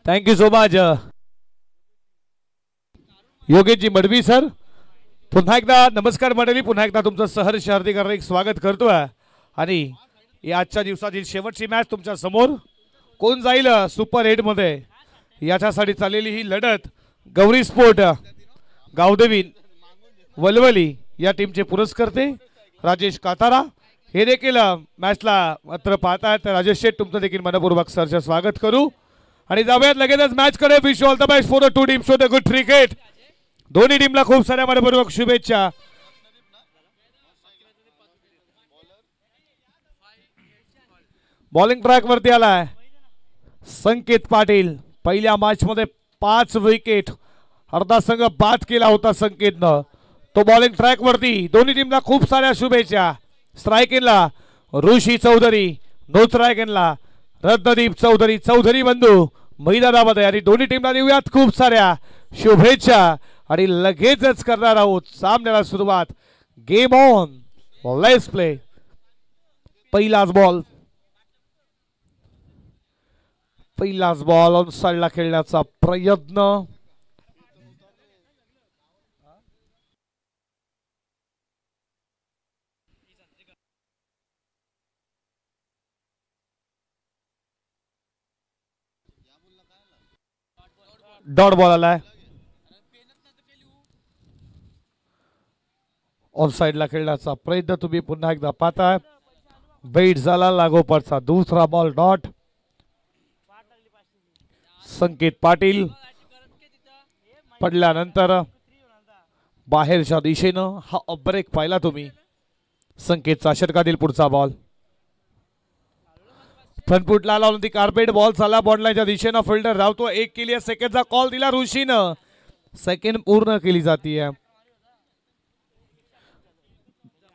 Thank you so much Yogeshji Madavi sir. पुन्हा एकदा नमस्कार मंडळी. पुन्हा एकदा तुमचं सहर्ष हार्दिक हार्दिक स्वागत करतोय. आणि या आजच्या दिवसातील शेवटची मॅच तुमच्या समोर. कोण जाईल सुपर 8 मध्ये याच्यासाठी चाललेली ही लढत गौरी स्पोर्ट गावदेवी वलवली या टीमचे पुरस्कर्ते राजेश कातारा हे देखील मॅचला मात्र पाहतात. राजेश शेठ तुमचं देखील मनपूर्वक सरचं स्वागत करू आणि जाऊयात लगेचच मॅच कडे. Wish all the best for the two teams. Show the good cricket. दोन्ही टीमला खूप साऱ्या मनपूर्वक शुभेच्छा. बॉलिंग ट्रॅक वरती आलाय संकेत पाटील. पहिल्या मॅच मध्ये 5 विकेट अर्धा संघ बाद केला होता संकेतनं. तो बॉलिंग ट्रॅक वरती. दोन्ही टीमला खूप साऱ्या शुभेच्छा. स्ट्रायकिंगला ऋषी चौधरी, नो स्ट्रायकिंगला रत्नदीप चौधरी, चौधरी बंधू मैदानामध्ये. आणि दोन्ही टीमला देऊयात खूप साऱ्या शुभेच्छा. आणि लगेचच करणार आहोत सामन्याला सुरुवात. Game on, let's play. पहिलाच बॉल ऑन साइडला खेळण्याचा प्रयत्न. डॉट बॉल आलाय. ऑन साइडला खेळण्याचा प्रयत्न तुम्ही पुन्हा एकदा पाहताय. बैट झाला लागोपाठचा दुसरा बॉल डॉट. संकेत पाटील पडल्यानंतर बाहेरच्या दिशेनं हा ब्रेक पाहिला तुम्ही. संकेतचा षटकातील पुढचा बॉल फ्रंटफुटला आला होती. कार्पेट बॉल चाला बॉर्डलाईनच्या दिशेनं फिल्डर धावतो. 1 केली. सेकंडचा कॉल दिला ऋषीनं. सेकंड पूर्ण केली जाते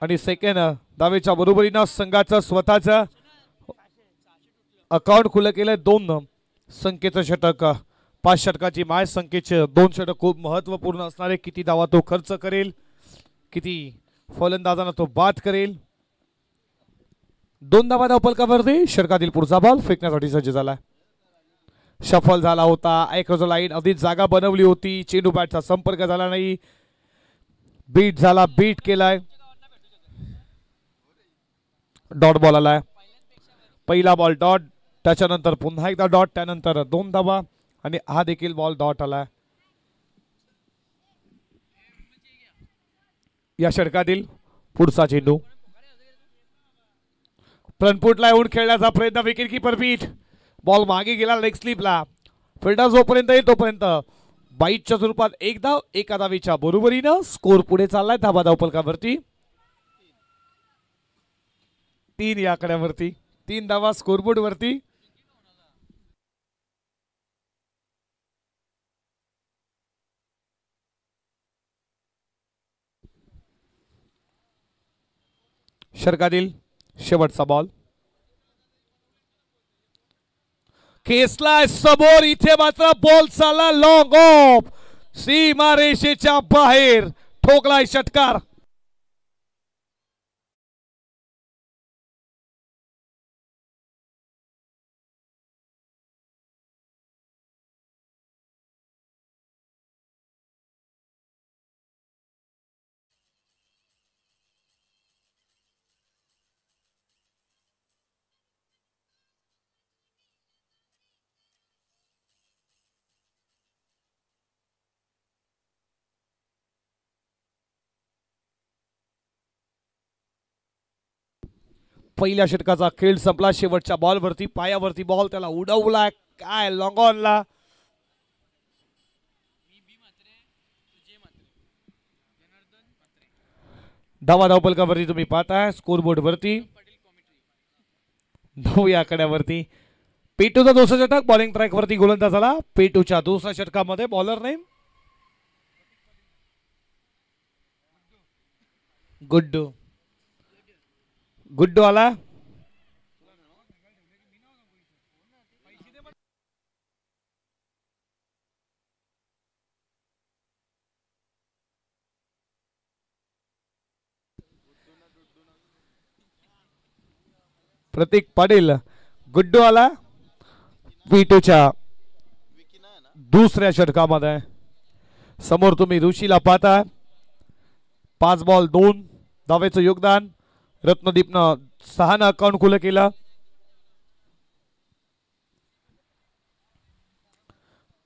आणि सेकंड दावेच्या बरोबरीनं संघाचं स्वतःचं अकाउंट खुलं केलंय 2. संकेतचं षटक 5 षटकाची माय. संकेतचे 2 षटक खूप महत्वपूर्ण असणारे. किती धावा तो खर्च करेल, किती फलंदाजांना तो बाद करेल. 2 धावा धावफलकावरती. षटकातील पुढचा बॉल फेकण्यासाठी सज्ज झाला. शफल झाला होता. एक लाईन अधिक जागा बनवली होती. चेंडू बॅटचा संपर्क झाला नाही. बीट झाला, बीट केलाय. डॉट बॉल आलाय. पहिला बॉल डॉट, त्याच्यानंतर पुन्हा एकदा डॉट, त्यानंतर 2 धावा आणि हा देखील बॉल डॉट आलाय. या षटकातील पुढचा चेंडू फ्रंटफुटला येऊन खेळण्याचा प्रयत्न. Wicket keeper bit. बॉल मागे गेला लेग स्लिपला. फिल्डर जोपर्यंत येईल तोपर्यंत बाईटच्या स्वरूपात 1 धाव 1 धावेच्या बरोबरीनं स्कोर पुढे चाललाय. धावा धावफलकावरती 3 या आकड्यावरती. 3 धावा स्कोरबोर्ड वरती. षटकातील शेवटचा बॉल खेचलाय समोर. इथे मात्र बॉल चालला लॉंग ऑफ. सीमारेषेच्या बाहेर ठोकलाय षटकार. पहिल्या षटकाचा खेळ संपला. शेवटच्या बॉलवरती पायावरती बॉल त्याला उडवला. काय लॉंग ऑनला. धावा धावफलकावरती तुम्ही पाहताय. स्कोरबोर्ड वरती 9 या आकड्यावरती. पेटूचा दुसरा षटक. बॉलिंग ट्रॅक वरती गोलंदाज झाला. पेटूच्या दुसऱ्या षटकामध्ये बॉलर नेम गुड्डू. गुड्डू आला. प्रतीक पाटील. गुड्डू आला. पेटूच्या दुसऱ्या षटकामध्ये समोर तुम्ही ऋषीला पाहता 5 बॉल 2 धावेचं योगदान. रत्नदीपनं 6 अकाउंट खुलं केलं.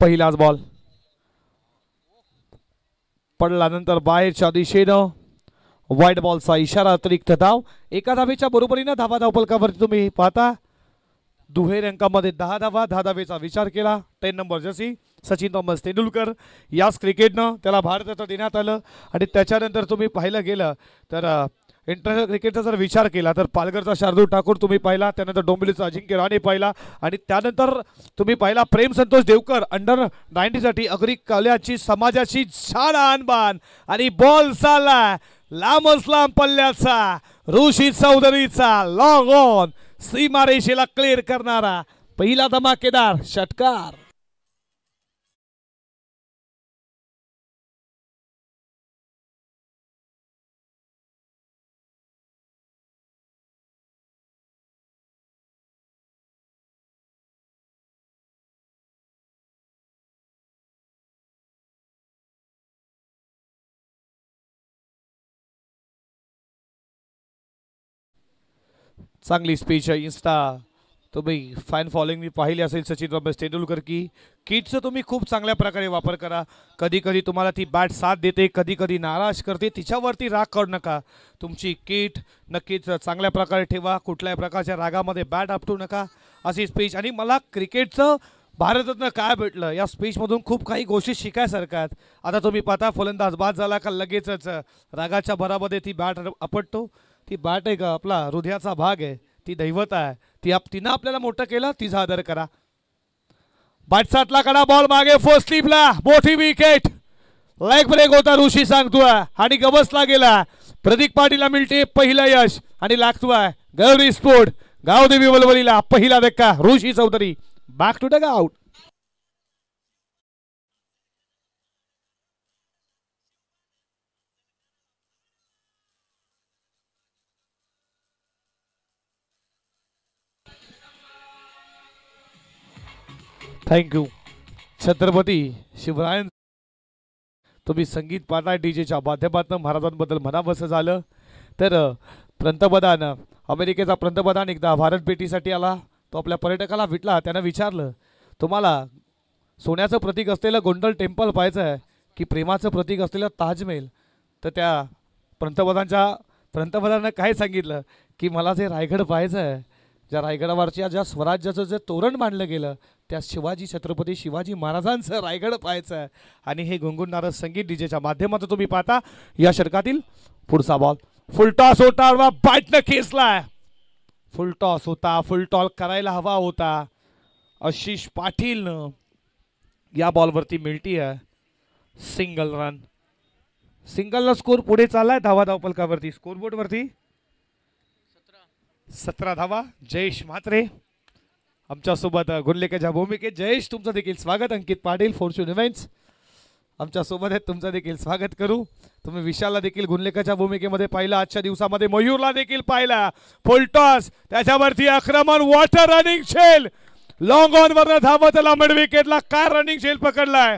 पहिलाच बॉल पडल्यानंतर बाहेरच्या दिशेनं वाईट बॉलचा इशारा. अतिरिक्त धाव. एका धावेच्या बरोबरीनं धावा धावफलकावरती तुम्ही पाहता दुहेरी अंकामध्ये 10 धावा. 10 धावेचा विचार केला. 10 number Jersey Sachin Thomas Tendulkar याच क्रिकेटनं त्याला भारतरत्न देण्यात आलं. आणि त्याच्यानंतर तुम्ही पाहिलं गेलं तर इंटरनॅशनल क्रिकेटचा जर विचार केला तर पालघरचा शार्दूल ठाकूर तुम्ही पाहिला. त्यानंतर डोंबिवलीचा अजिंक्य राणे पाहिला. आणि त्यानंतर तुम्ही पाहिला प्रेम संतोष देवकर अंडर 90 साठी अगदी कल्याची समाजाची छान आणबाण. आणि बॉल चालला लांबच लांब पल्ल्याचा ऋषी चौधरीचा लॉंग ऑन सीमारेषेला क्लिअर करणारा पहिला धमाकेदार षटकार. चांगली स्पीच इन्स्टा तुम्ही फॅन फॉलोइंग मी पाहिली असेल सचिन थॉमस तेंडुलकर की किटचं तुम्ही खूप चांगल्या प्रकारे वापर करा. कधी कधी तुम्हाला ती बॅट साथ देते, कधी कधी नाराज करते, तिच्यावरती राग काढू नका. तुमची किट नक्कीच चांगल्या प्रकारे ठेवा. कुठल्याही प्रकारच्या रागामध्ये बॅट आपटू नका अशी स्पीच. आणि मला क्रिकेटचं भारतरत्न काय भेटलं या स्पीचमधून खूप काही गोष्टी शिकायसारख्या आहेत. आता तुम्ही पाहता फलंदाज बाद झाला का लगेचच रागाच्या भरामध्ये ती बॅट आपटतो. ती बॅट आहे का आपला हृदयाचा भाग आहे, ती दैवत आहे, तिनं आपल्याला मोठं केलं, तिचा आदर करा. बॅटसाटला कडा बॉल मागे फर्स्ट स्लिपला मोठी विकेट. लेग ब्रेक होता ऋषी सांगतोय आणि गवसला गेला. प्रदीप पाटीलला मिळते पहिलं यश आणि लागतोय गौरी स्पोर्ट गावदेवी वलवलीला पहिला धक्का. Rishi Chaudhari back to the out. Thank you Chhatrapati शिवरायन. तुम्ही संगीत पाहताय डीजेच्या माध्यमातून महाराजांबद्दल म्हणावंसं झालं तर पंतप्रधान अमेरिकेचा पंतप्रधान एकदा भारत भेटीसाठी आला. तो आपल्या पर्यटकाला भेटला. त्यानं विचारलं तुम्हाला सोन्याचं प्रतीक असलेलं गोंडल टेम्पल पाहायचं आहे की प्रेमाचं प्रतीक असलेलं ताजमहल. तर त्या पंतप्रधानानं काय सांगितलं की मला जे रायगड पाहायचं आहे, ज्या रायगडावरच्या ज्या स्वराज्याचं जे तोरण बांधलं गेलं त्या छत्रपती शिवाजी महाराजांचं रायगड पाहायचं आहे. आणि हे गुणगुणणारं संगीत डीजेच्या माध्यमातून तुम्ही पाहता. या षटकातील पुढचा बॉल फुलटॉस होता. बॅटनं खेचलाय. फुलटॉस होता, फुलटॉस करायला हवा होता. आशिष पाटीलनं या बॉलवरती मिळती आहे सिंगल रन. सिंगलला स्कोर पुढे चाललाय धावा धावफलकावरती स्कोरबोर्डवरती 17 धावा. जयेश म्हात्रे आमच्यासोबत गुणलेखाच्या भूमिकेत. जयेश तुमचं देखील स्वागत. अंकित पाटील फॉर्च्यून इव्हेंट्स आमच्यासोबत आहेत, तुमचं देखील स्वागत करू. तुम्ही विशालला देखील गुणलेखाच्या भूमिकेमध्ये पाहिला. आजच्या दिवसामध्ये मयूरला देखील पाहिला. फुलटॉस त्याच्यावरती आक्रमण वॉटर रनिंग शेल लॉंग ऑन वरनं धावत त्याला मिड विकेटला. काय रनिंग शेल पकडलाय.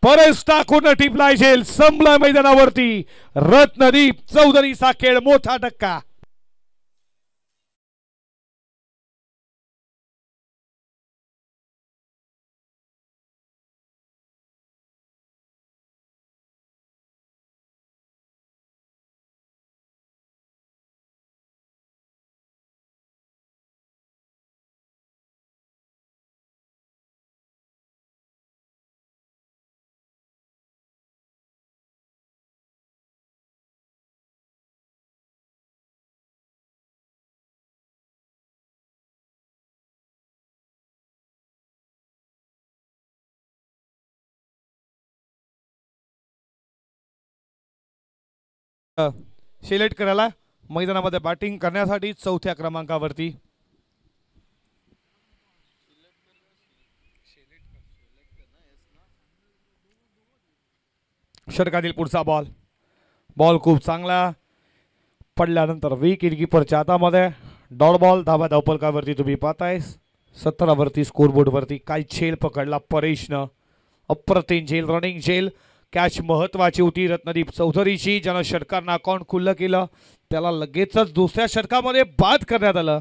परस टाकून टिपलाय शेल. संपलाय मैदानावरती. रत्नदीप चौधरीचा खेळ मोठा धक्का. सिलेक्ट करायला मैदानामध्ये बॅटिंग करण्यासाठी चौथ्या क्रमांकावरती षटकातील पुढचा बॉल खूप चांगला पडल्यानंतर विकेट कीपरच्या हातामध्ये डॉट बॉल. धावा धावफलकावरती तुम्ही पाहताय 17 वरती स्कोरबोर्डवरती काय छेल पकडला परेशनं अप्रतिम झेल, रनिंग झेल. कॅच महत्वाची होती रत्नदीप चौधरीची, ज्यानं षटकांना अकाउंट खुल्लं केलं. त्याला लगेचच दुसऱ्या षटकामध्ये बाद करण्यात आलं.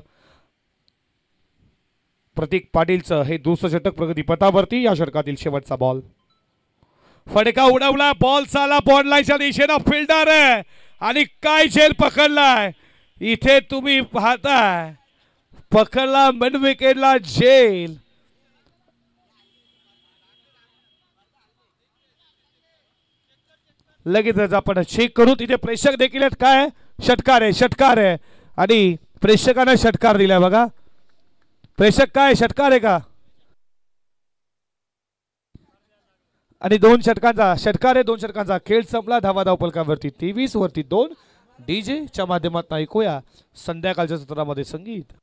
प्रतीक पाटीलचं हे दुसरं षटक प्रगतीपथावरती. या षटकातील शेवटचा बॉल. फटका उडवला, बॉल चाला बॉल लाईनच्या दिशेनं. फिल्डर आहे आणि काय झेल पकडलाय इथे तुम्ही पाहताय. पकडला मिड विकेटला झेल. लगेचच आपण चेक करू. तिथे प्रेक्षक देखील आहेत. काय षटकार आहे, षटकार आहे आणि प्रेक्षकांना षटकार दिलाय बघा. प्रेक्षक काय षटकार आहे का? आणि 2 षटकांचा षटकार आहे. 2 षटकांचा खेळ संपला. धावा धावपलकावरती 23 वरती 2. डीजे च्या माध्यमातून ऐकूया संध्याकाळच्या सत्रामध्ये संगीत.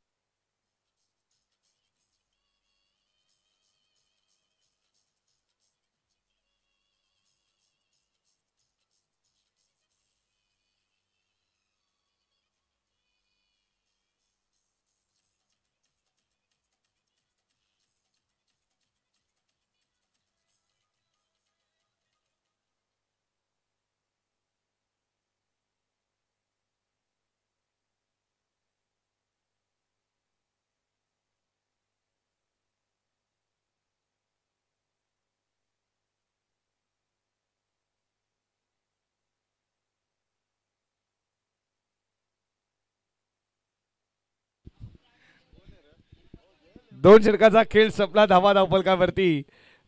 दोन षटकाचा खेळ संपला. धावा धावपलकावरती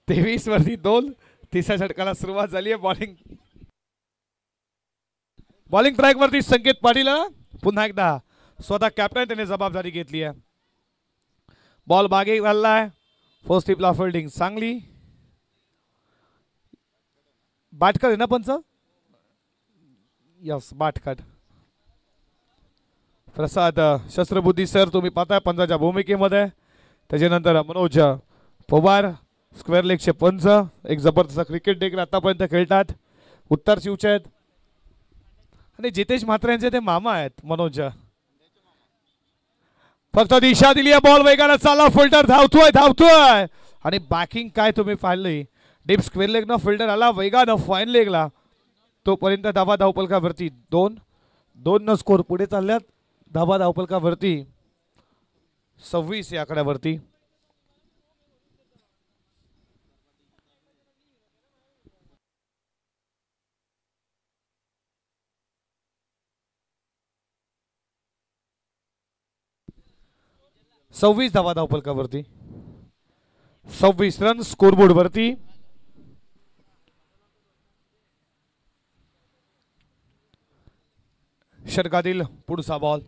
23 वरती 2. तिसऱ्या षटकाला सुरुवात झाली आहे. बॉलिंग ट्रॅक वरती संकेत पाटील पुन्हा एकदा स्वतः कॅप्टन त्याने जबाबदारी घेतली आहे. बॉल बागे घाललाय. फर्स्ट टिपला फिल्डिंग चांगली. बाटकर आहे ना पंच? यस बाटकर. प्रसाद शस्त्रबुद्धी सर तुम्ही पाहताय पंचाच्या भूमिकेमध्ये. त्याच्यानंतर मनोज पवार स्क्वेअर लेगचे पंच. एक जबरदस्त क्रिकेट देखील आतापर्यंत खेळतात. उत्तर शिवचे आहेत आणि जितेश म्हात्रे यांचे ते मामा आहेत मनोज. फक्त दिशा दिली आहे. बॉल वेगाने चालला. फिल्डर धावतोय धावतोय आणि बॅकिंग काय तुम्ही पाहिली. डीप स्क्वेअर लेग न फिल्डर आला वेगानं फाईन लेगला. तोपर्यंत धावा धावपलकावरती 2 न स्कोर पुढे चालल्यात. धावा धावपलकावरती 26 या आकड्यावरती. सव्वीस धावा धावपलकावरती 26 रन स्कोरबोर्ड वरती. षटकातील पुढचा बॉल.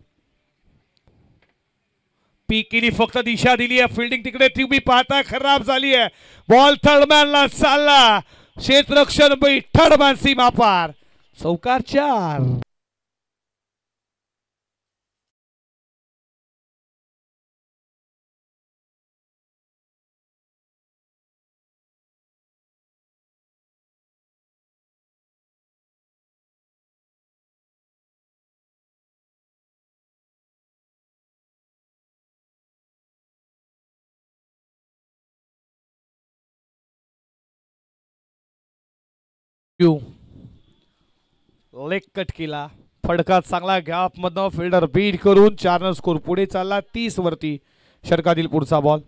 पीकीनी फक्त दिशा दिली आहे. फिल्डिंग तिकडे तुम्ही पाहता खराब झाली आहे. बॉल थर्डमॅनला चालला. क्षेत्ररक्षण थर्डमॅन सीमा पार. चौकार 4. लेग कट केला. फडका चांगला गॅप मधनं फिल्डर बीट करून 4 न स्कोर पुढे चालला. 30 वरती. षटकातील पुढचा बॉल.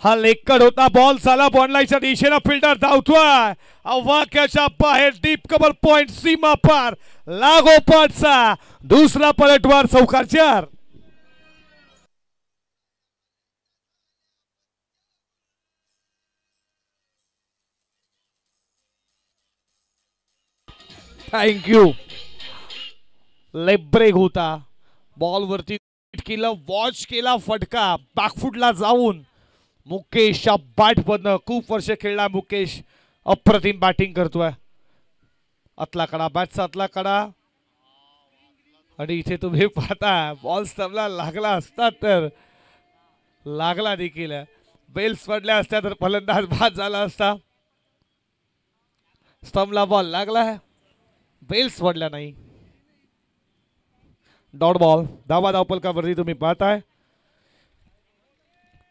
हा लेग कट होता. बॉल चाला बॉल लाईनच्या दिशेनं. फिल्डर धावतोय अवाक्याच्या बाहेर. डीप कव्हर पॉइंट सीमा पार. लागोपाठचा दुसरा पलटवार. चौकार 4. थँक्यू. लेग ब्रेक होता. बॉल वरती केलं. वॉच केला फटका. बॅकफुटला जाऊन मुकेशच्या बॅट मधनं खूप वर्ष खेळला मुकेश. अप्रतिम बॅटिंग करतोय. आतला कडा बॅटचा आतला कडा आणि इथे तुम्ही पाहता बॉल स्टंपला लागला असता तर लागला देखील. बेल्स पडल्या असत्या तर फलंदाज बाद झाला असता. स्टंपला बॉल लागला. बेल्स पडल्या नाही. Dot ball. धावा धावपलकावरती तुम्ही पाहताय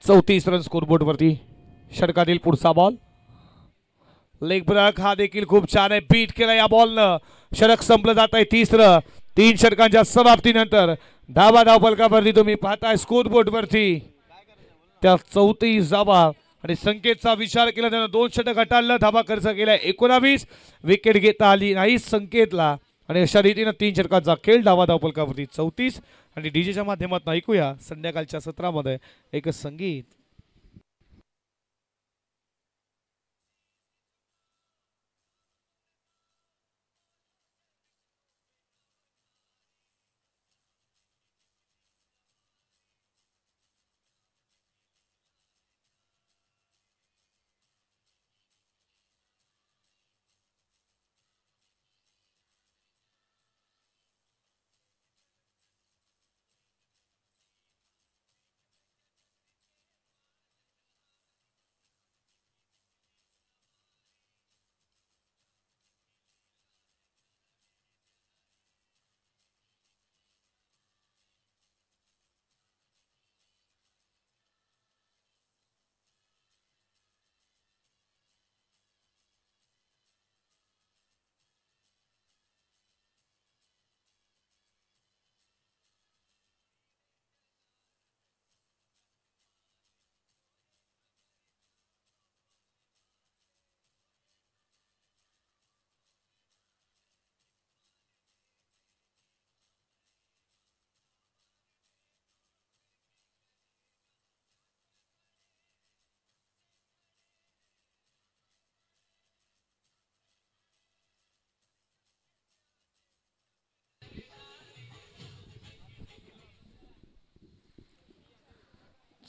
34 रन स्कोरबोर्ड वरती. षटकातील पुढचा बॉल लेग ब्रेक हा देखील खूप छान आहे. बीट केला या बॉलनं. षटक संपलं जात आहे तिसरं. 3 षटकांच्या समाप्तीनंतर धावा धावफलकावरती तुम्ही पाहताय स्कोर बोर्ड वरती त्या 34 धावा आणि संकेतचा विचार केला त्यानं 2 षटक हाताळलं. धावा खर्च केला 19. विकेट घेता आली नाही संकेतला आणि अशा रीतीनं 3 षटकांचा खेळ. धावा धावफलकावरती 34 आणि डीजेच्या माध्यमातून ऐकूया संध्याकाळच्या सत्रामध्ये एक संगीत.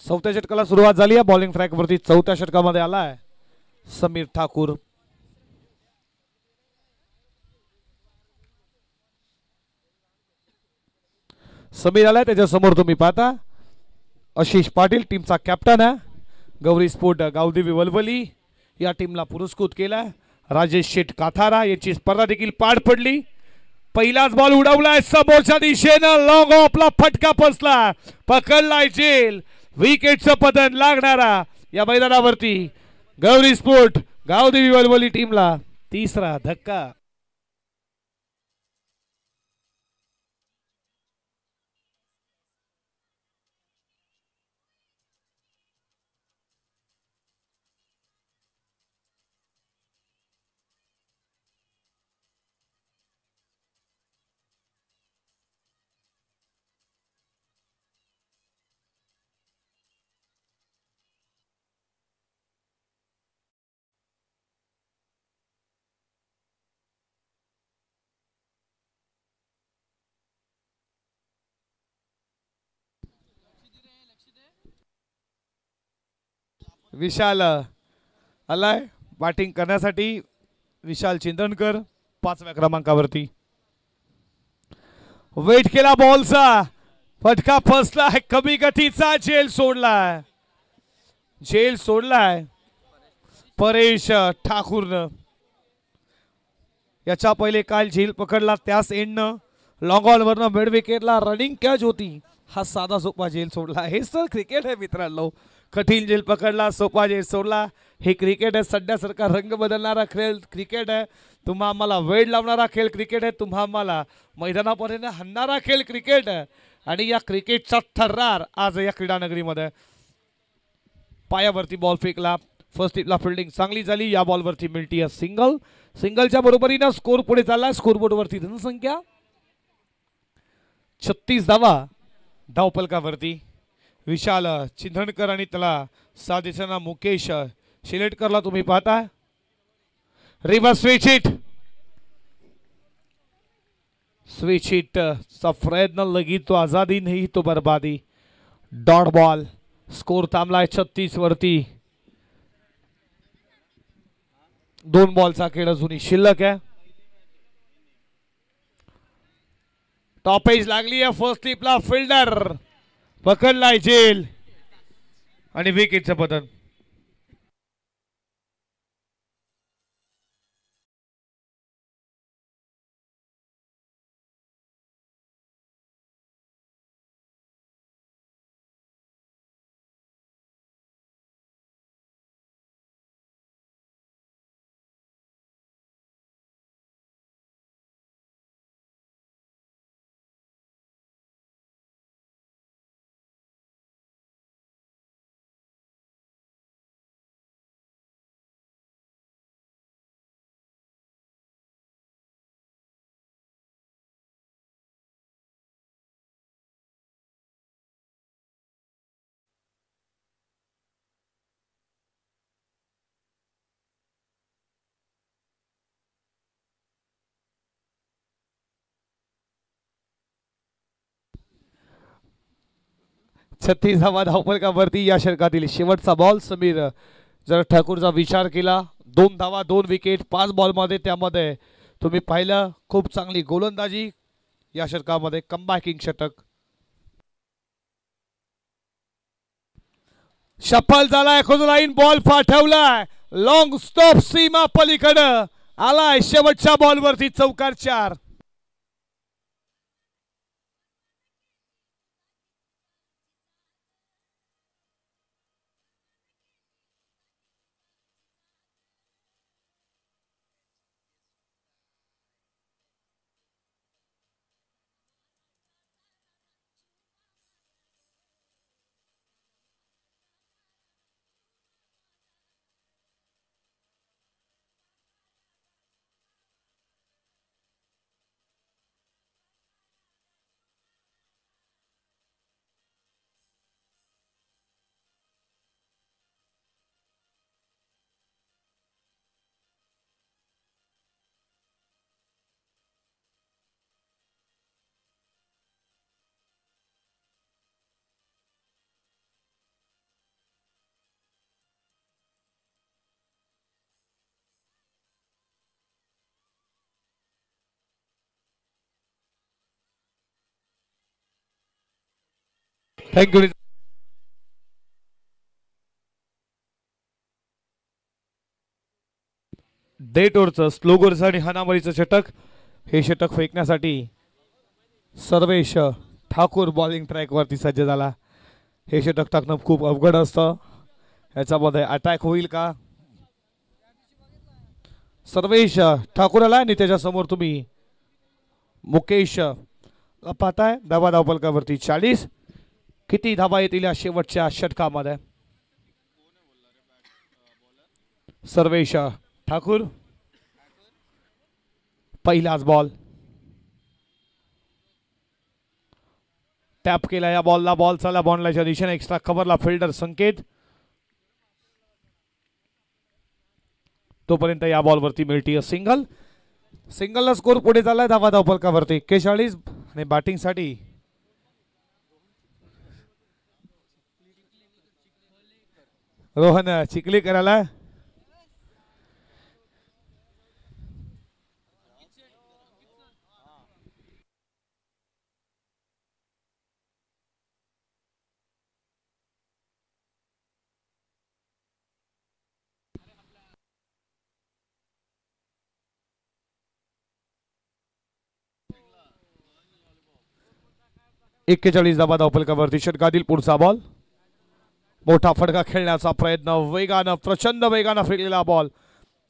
चौथ्या षटकाला सुरुवात झाली आहे. बॉलिंग ट्रॅक वरती चौथ्या षटकामध्ये आलाय समीर ठाकूर. समीर आलाय त्याच्या समोर तुम्ही पाहता आशिष पाटील टीमचा कॅप्टन आहे. गौरी स्पोर्ट गावदेवी वलवली या टीमला पुरस्कृत केला. राजेश शेठ काथारा याची स्पर्धा देखील पार पडली. पहिलाच बॉल उडवलाय समोरच्या दिशेनं लॉंग ऑफला फटका बसला. पकडलाय जेल. विकेटचं पतन लागणारा या मैदानावरती गौरी स्पोर्ट गावदेवी वलवली टीमला तिसरा धक्का. विशाल आलाय बॅटिंग करण्यासाठी. विशाल चिंदणकर 5व्या क्रमांकावरती. वेट केला बॉलचा फटका फसलाय. कमी गतीचा झेल सोडलाय. झेल सोडलाय परेश ठाकूरनं. याच्या पहिले काल झेल पकडला त्याच एंडनं लॉंग ऑन वरनं मिड विकेटला रनिंग कॅच होती. हा साधा सोपा झेल सोडला. हे सर क्रिकेट आहे मित्रांनो. कठीण झेल पकडला सोपा झेल सोडला. हे क्रिकेट आहे. सध्यासारखा रंग बदलणारा खेळ क्रिकेट आहे. तुम्हा आम्हाला वेळ लावणारा खेळ क्रिकेट आहे. तुम्हा आम्हाला मैदानापर्यंत हाणणारा खेळ क्रिकेट आहे. आणि या क्रिकेटचा थर्रार आज या क्रीडानगरीमध्ये. पायावरती बॉल फेकला. फर्स्ट हिटला फिल्डिंग चांगली झाली. या बॉलवरती मिळती आहे सिंगल. सिंगलच्या बरोबरीनं स्कोर पुढे चालला. स्कोरबोर्डवरती धनसंख्या 36 धावा धावफलकावरती. विशाल चिंधणकर आणि त्याला साथ देताना मुकेश शिलेटकरला तुम्ही पाहता. Reverse switch hit. Switch hit चा प्रयत्न लगी तो आजादी नाही तो बर्बादी. Dot ball. स्कोर थांबलाय 36 वरती. 2 बॉलचा खेळ अजूनही शिल्लक आहे. टॉप एज लागली आहे. फर्स्ट स्लिपला फिल्डर पकडलाय जेल आणि विकेटचं पतन. 36 धावफलकावरती या षटकातील शेवटचा बॉल. समीर जर ठाकूरचा विचार केला 2 धावा 2 विकेट 5 बॉलमध्ये, त्यामध्ये तुम्ही पाहिलं खूप चांगली गोलंदाजी या षटकामध्ये. कमबॅकिंग षटक सफल झालाय. लाईन बॉल पाठवलाय लॉंग स्टॉप सीमा पलीकडं आलाय. शेवटच्या बॉलवरती चौकार 4. थँक्यू. डेट ओव्हरचं स्लोगर्स आणि हानामारीचं षटक. हे षटक फेकण्यासाठी सर्वेश ठाकूर बॉलिंग ट्रॅकवरती सज्ज झाला. हे षटक टाकणं खूप अवघड असतं. याच्यामध्ये अटॅक होईल का? सर्वेश ठाकूर आला आणि त्याच्यासमोर तुम्ही मुकेश पाहताय. धावा धावफलकावरती 40. किती धावा येतील या शेवटच्या षटकामध्ये? सर्वेश ठाकूर पहिलाच बॉल टॅप केला या बॉलला. बॉल चालला बॉन्डलाच्या दिशेने. एक्स्ट्रा कव्हरला फिल्डर संकेत. तोपर्यंत या बॉलवरती मिळते सिंगल. सिंगलला स्कोर पुढे चाललाय धावा धावफलकावरती 41. आणि बॅटिंगसाठी रोहन चिखलीकरला. एक्केचाळीस धावा धावफलकावरती षटकातील पुढचा बॉल. मोठा फटका खेळण्याचा प्रयत्न. वेगानं प्रचंड वेगानं फेकलेला बॉल.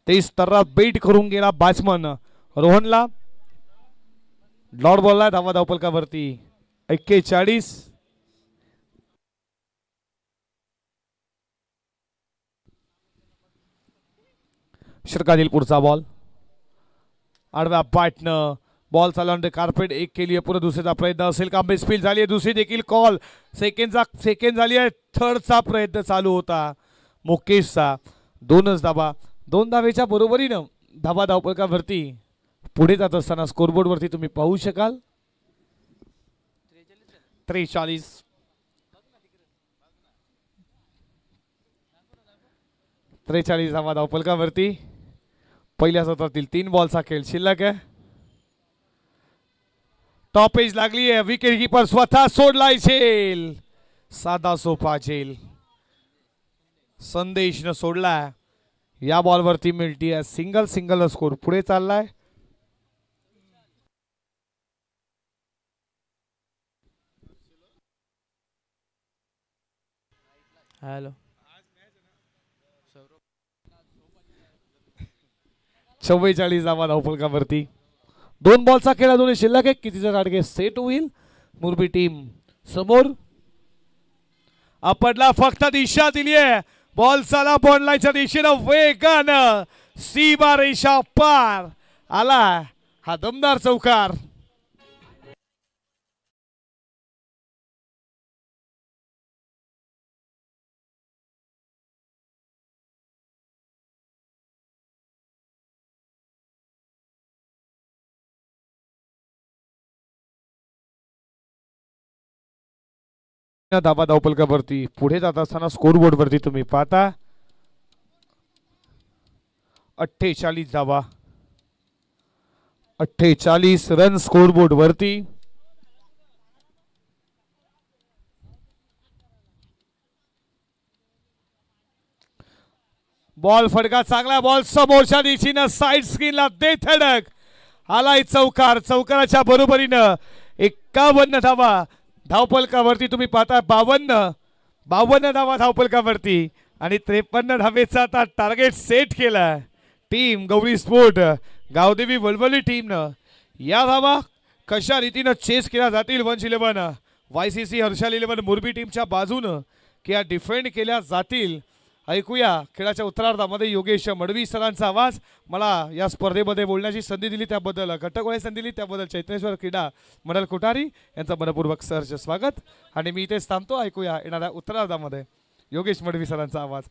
23 तर्रात बेट करून गेला बॅट्समन रोहनला. डॉट बॉलला धावा धावफलकावरती 41. षटकातील पुढचा बॉल. आडव्या बॅटनं बॉल चालवून कार्पेट एक केली. पुढे दुसरीचा प्रयत्न असेल का? मिसफील झाली आहे. दुसरी देखील कॉल. सेकंड झाली आहे. थर्डचा प्रयत्न चालू होता मुकेशचा. 2च धावा. 2 धावेच्या बरोबरीनं धावा धावफलकावरती पुढे जात असताना स्कोरबोर्ड वरती तुम्ही पाहू शकाल 43. 43 धावा धावफलकावरती. पहिल्या सत्रातील 3 बॉलचा खेळ शिल्लक आहे. टॉप एज लागली आहे. विकेट कीपर स्वतः सोडलाय झेल. साधा सोपा झेल संदेश न सोडला. या बॉलवरती मिळती आहे सिंगल. सिंगल स्कोर पुढे चाललाय. हॅलो 44 धावा धावफलकावरती. 2 बॉलचा खेळ अजून शिल्लक आहे. कितीचा टार्गेट सेट होईल? मुरबी टीम समोर. आपटला फक्त दिशा दिली आहे. बॉल चाला बॉन्डलाईनच्या दिशेनं वेगानं सीमा रेषा पार आला हा दमदार चौकार. धावा धावपलकावरती पुढे जात असताना स्कोरबोर्ड वरती तुम्ही पाहता 48 धावा, 48 रन स्कोरबोर्ड वरती. बॉल फटका चांगला बॉल समोरच्या दिशेनं साइड स्क्रीनला दे धडक आलाय चौकार. चौकाराच्या बरोबरीनं 51 धावा धावपलकावरती तुम्ही पाहता. 52 धावा धावपलकावरती आणि 53 धावेचा आता टार्गेट सेट केला टीम गौरी स्पोर्ट गावदेवी वलवली टीमनं. या धावा कशा रीतीनं चेस केल्या जातील 111 YCC हर्षल 11 मोरबी टीमच्या बाजूनं किंवा डिफेंड केल्या जातील ऐकूया. खेळाच्या उत्तरार्धामध्ये योगेश मडवी सरांचा आवाज. मला या स्पर्धेमध्ये बोलण्याची संधी दिली त्याबद्दल, घटकवण्याची संधी दिली त्याबद्दल चैतनेश्वर क्रीडा मंडळ कोठारी यांचं मनपूर्वक सहर्ष स्वागत. आणि मी इथेच थांबतो. ऐकूया येणाऱ्या उत्तरार्धामध्ये योगेश मडवी सरांचा आवाज.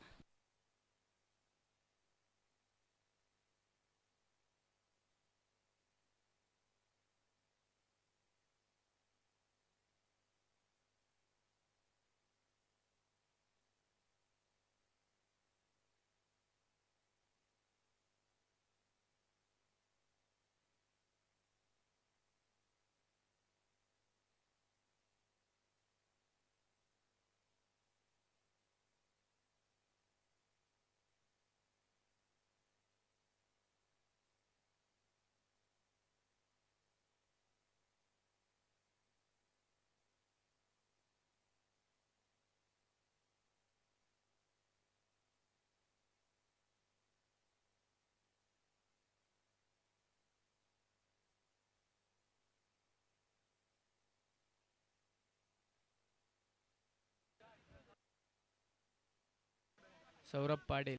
सौरभ पाटील.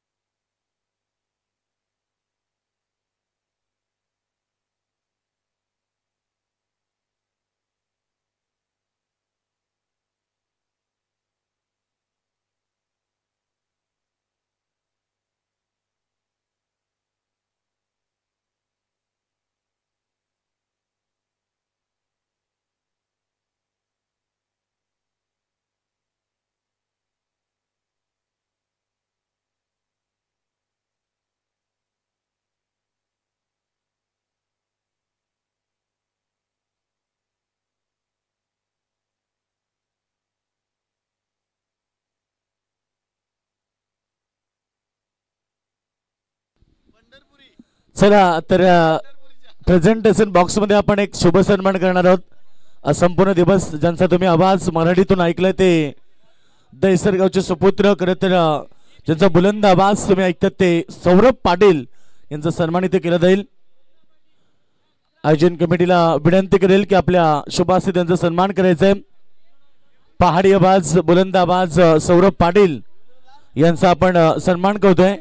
चला तर प्रेझेंटेशन बॉक्स मध्ये आपण एक शुभ सन्मान करणार आहोत. संपूर्ण दिवस ज्यांचा तुम्ही आवाज मराठीतून ऐकलाय ते दहिसरगावचे सुपुत्र, खरं तर ज्यांचा बुलंद आवाज तुम्ही ऐकतात ते सौरभ पाटील यांचा सन्मान इथे केला जाईल. आयोजन कमिटीला विनंती करेल की आपल्या शुभास्थित यांचा सन्मान करायचा आहे. पहाडी आवाज, बुलंद आवाज सौरभ पाटील यांचा आपण सन्मान करतोय.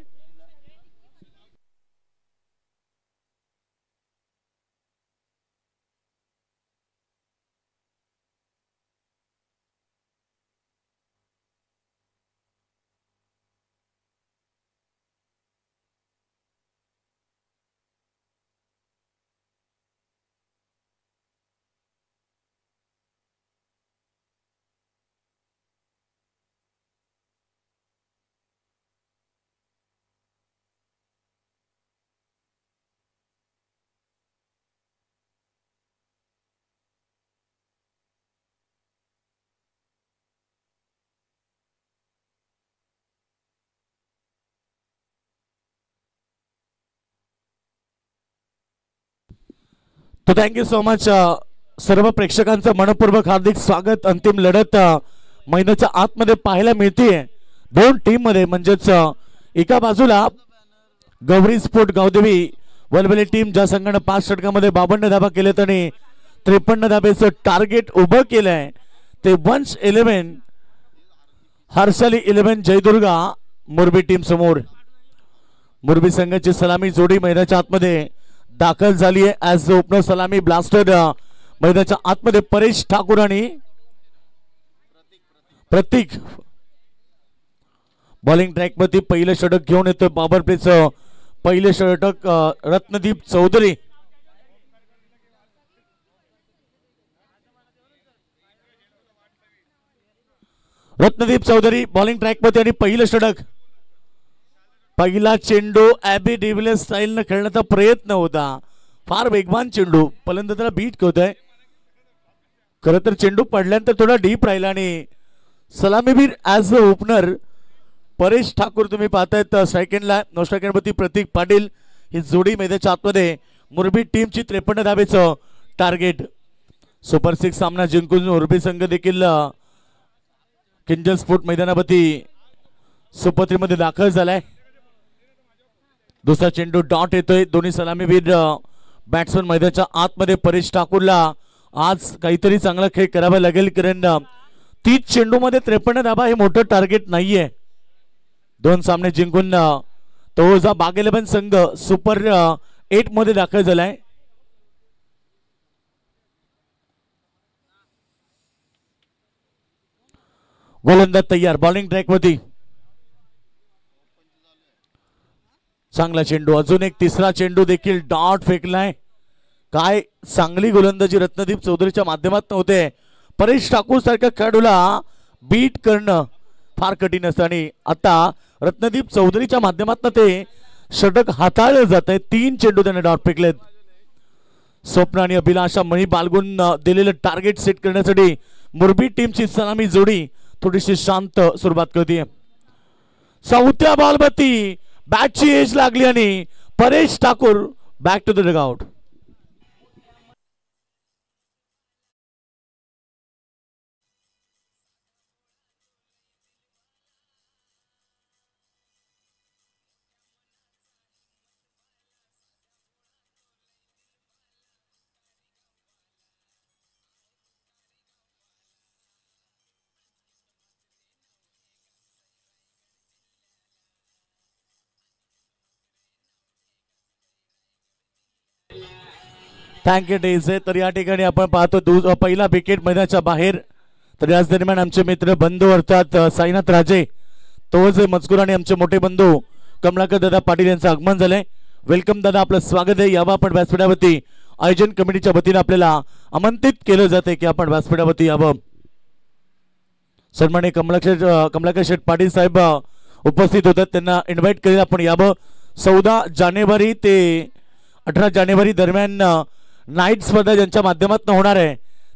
तो थँक्यू सो मच. सर्व प्रेक्षकांचं मनपूर्वक हार्दिक स्वागत. अंतिम लढत मैदानाच्या आतमध्ये पाहायला मिळते दोन टीम मध्ये, म्हणजेच एका बाजूला गौरी स्पोर्ट गावदेवी वलवली टीम ज्या संघाने 5 षटकामध्ये 52 धावा केलेत आणि 53 धावेचं टार्गेट उभं केलंय ते 111 हर्षली 11 जयदुर्गा मोरबी टीम समोर. मोरबी संघाची सलामी जोडी मैदानाच्या आतमध्ये दाखल झाली आहे. ॲज ओपनर सलामी ब्लास्टर मैदानाच्या आतमध्ये परेश ठाकूर आणि प्रतीक बॉलिंग ट्रॅक मध्ये पहिलं षटक घेऊन येतोय. पॉवर प्लेचं पहिले षटक रत्नदीप चौधरी. रत्नदीप चौधरी बॉलिंग ट्रॅक मध्ये आणि पहिलं षटक. पहिला चेंडू ॲबी डिव्हिलियर्स स्टाईलनं खेळण्याचा प्रयत्न होता. फार वेगवान चेंडू, फलंदाज त्याला बीट करतोय. खरं तर चेंडू पडल्यानंतर थोडा डीप राहिला आणि सलामीवीर as a opener Paresh Thakur तुम्ही पाहतायत स्ट्रायकेंडला. नो स्ट्रायकेंडवरती प्रतीक पाटील ही जोडी मैदानाच्या आतमध्ये. मुरबी टीमची 53 धावेचं टार्गेट. सुपर 6 सामना जिंकून मुरबी संघ देखील किंजल स्पोर्ट मैदानावरती सुपर 3 मध्ये दाखल झालाय. दुसरा चेंडू डॉट येतोय. दोन्ही सलामीवीर बॅट्समन मैदानाच्या आतमध्ये. परेश ठाकूरला आज काहीतरी चांगला खेळ करावा लागेल, कारण 30 चेंडू मध्ये 53 धाबा हे मोठं टार्गेट नाहीये. 2 सामने जिंकून तळोजा बाग 11 संघ सुपर 8 मध्ये दाखल झालाय. गोलंदाज तयार बॉलिंग ट्रॅक मध्ये. चांगला चेंडू, अजून एक तिसरा चेंडू देखील डॉट फेकलाय. काय चांगली गोलंदाजी रत्नदीप चौधरीच्या माध्यमातून होते. परेश ठाकूर सारख्या खेळाडूला बीट करणं फार कठीण असतं आणि आता रत्नदीप चौधरीच्या माध्यमातून ते षटक हाताळलं जात आहे. 3 चेंडू त्याने डॉट फेकलेत. स्वप्न आणि अभिलाषा मणी बालगून दिलेलं टार्गेट सेट करण्यासाठी मुरबी टीमची सलामी जोडी थोडीशी शांत सुरुवात करते. चौथ्या बॉलवरती बॅटची एज लागली आणि Paresh Thakur back to the dugout. Thank you डेझे. तर या ठिकाणी आपण पाहतो पहिला विकेट मैदानाच्या बाहेर. तर याच दरम्यान आमचे मित्र बंधू अर्थात साईनाथ राजे, तोच मजकूर आणि आमचे मोठे बंधू कमलाकर दादा पाटील यांचं आगमन झालंय. वेलकम दादा, आपलं स्वागत आहे. यावं आपण व्यासपीठावरती. आयोजन कमिटीच्या वतीने आपल्याला आमंत्रित केलं जाते की आपण व्यासपीठावरती यावं. सन्माननीय कमलाकर शेठ पाटील साहेब उपस्थित होतात, त्यांना इन्व्हाइट केलं आपण यावं. 14 जानेवारी ते 18 जानेवारी दरम्यान नाईट स्पर्धा ज्यांच्या माध्यमातून होणार आहे,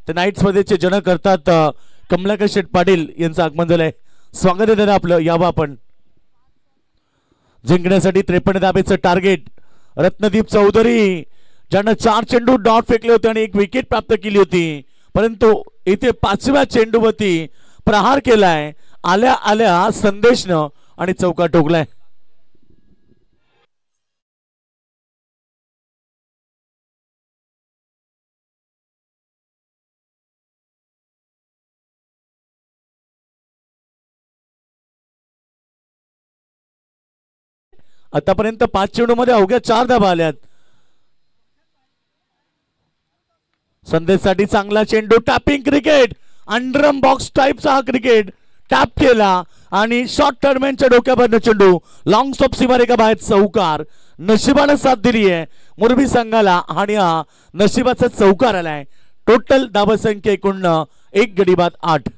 ते नाईट स्पर्धेचे जनक करतात कमलाकर शेठ पाटील यांचं आगमन झालंय. स्वागत आहे दादा आपलं, यावं आपण. जिंकण्यासाठी 53 धावेचं टार्गेट. रत्नदीप चौधरी ज्यांना 4 चेंडू डॉट फेकले होते आणि 1 विकेट प्राप्त केली होती, परंतु इथे 5व्या चेंडूवरती प्रहार केलाय. आल्या आल्या संदेशनं आणि चौका ठोकलाय. आतापर्यंत 5 चेंडू मध्ये अवघ्या 4 धाबा आल्यात. संदेशसाठी चांगला चेंडू. टॅपिंग क्रिकेट, अंडरम बॉक्स टाइपचा हा क्रिकेट. टॅप केला आणि शॉर्ट टर्मेनच्या डोक्यावरनं चेंडू लॉंग स्टॉप सीमारेखा बाहेर. चौकार. नशिबानं साथ दिली आहे मुरबी संघाला आणि हा नशिबाचा चौकार आलाय. टोटल धावसंख्या एकूण 1 गडी बाद 8.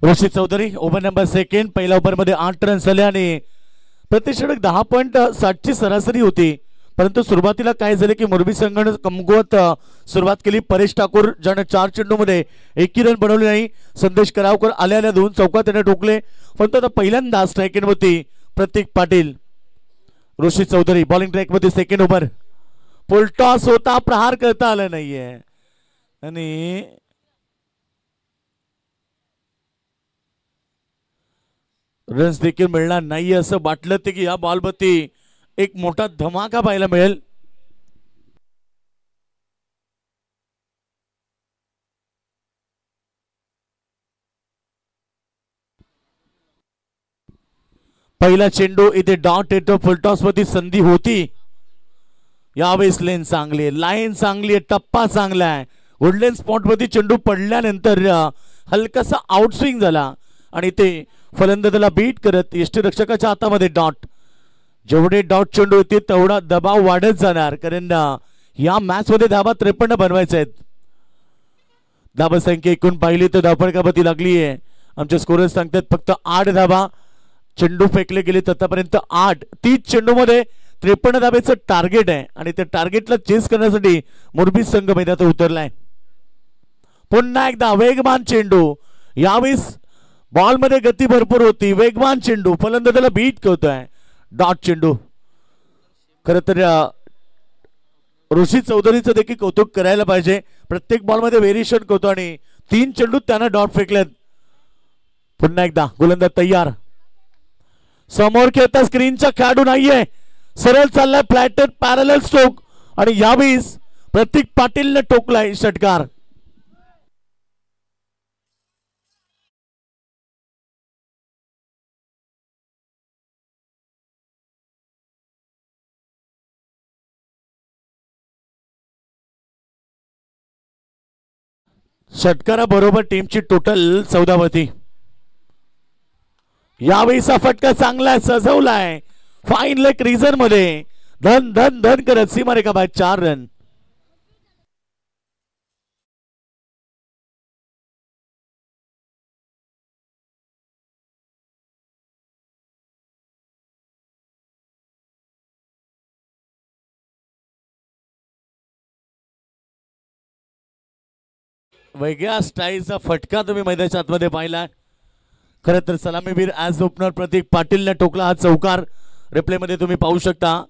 ऋषी चौधरी ओव्हर नंबर 2. पहिल्या ओव्हर मध्ये 8 रन झाले आणि प्रति षटक 10.60 ची सरासरी होती. परंतु सुरुवातीला काय झाले की मोरबी संघाने कमकुवत सुरुवात केली. परेश ठाकूर ज्याने 4 चेंडूमध्ये 1 रन बनवले नाही. संदेश करावकर आल्या 2 चौकात त्याने ठोकले. परंतु आता पहिल्यांदा स्ट्राईक मध्ये प्रतीक पाटील. ऋषी चौधरी बॉलिंग ट्रॅक मध्ये सेकंड ओव्हर. फुलटॉस होता, प्रहार करता आला नाहीये आणि रन्स देखील मिळणार नाहीये असं वाटलं ते की या बॉलवरती एक मोठा धमाका पाहायला मिळेल. पहिला चेंडू इथे डॉट येतो. फुलटॉस मध्ये संधी होती. यावेळेस लेन चांगली आहे, लाईन चांगली आहे, टप्पा चांगला आहे. वुडलँड स्पॉट मध्ये चेंडू पडल्यानंतर हलकासा आउटस्विंग झाला आणि ते फलंदाजाला बीट करत यष्टीरक्षकाच्या हातामध्ये डॉट. जेवढे डॉट चेंडू होते तेवढा दबाव वाढत जाणार, कारण या मॅच मध्ये धाबा 53 बनवायचे आहेत. धाबा संख्या एकूण पाहिली तर धावफलकावरती लागली आहे. आमचे स्कोरर्स सांगतात फक्त 8 धाबा चेंडू फेकले गेले आतापर्यंत 8. 30 चेंडू मध्ये 53 धाब्याचं टार्गेट आहे आणि त्या टार्गेटला चेस करण्यासाठी मोरबी संघ मैदानात उतरलाय. पुन्हा एकदा वेगवान चेंडू. यावेळेस बॉल मध्ये गती भरपूर होती. वेगवान चेंडू फलंदाजाला बीट करतोय. डॉट चेंडू. खरं तर ऋषी चौधरीचं देखील कौतुक करायला पाहिजे. प्रत्येक बॉल मध्ये व्हेरिएशन करतो आणि 3 चेंडू त्यानं डॉट फेकलेत. पुन्हा एकदा गोलंदाज तयार. समोर खेळता स्क्रीनचा खेळाडू नाहीये. सरळ चाललाय फ्लॅटेड पॅरलल स्ट्रोक आणि यावेळेस प्रतीक पाटीलने टोकलाय षटकार. षटकाराबरोबर टीमची टोटल 14 होती. यावेळीचा फटका चांगला सजवलाय. फाईन लेग रिझन मध्ये धन धन धन करत सीमारेखा बाहेर 4 रन. वेगळ्या स्टाईलचा फटका तुम्ही मैदानाच्या आतमध्ये पाहिला. खरं तर सलामीवीर ॲज ओपनर प्रतीक पाटीलने टोकला हा चौकार. रिप्ले मध्ये तुम्ही पाहू शकता.